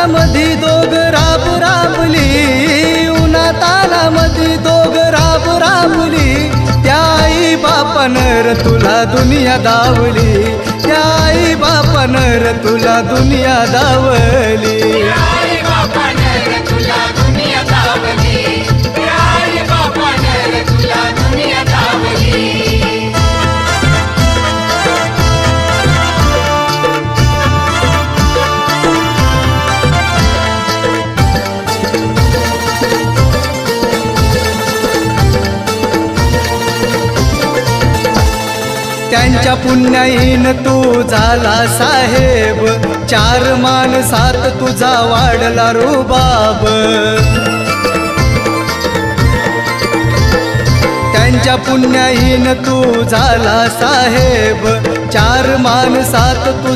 तानामधी दोघ राबली, उन्हातानामधी दोघ राबली, त्या आई बापानं र तुला दुनिया दावली, त्या आई बापानं र तुला दुनिया दावली. त्यांच्या पुण्याईन तू झाला साहेब, चार माणसात तुझा वाढला रुबाब. त्यांच्या पुण्याईन तू झाला साहेब, चार माणसात तुझा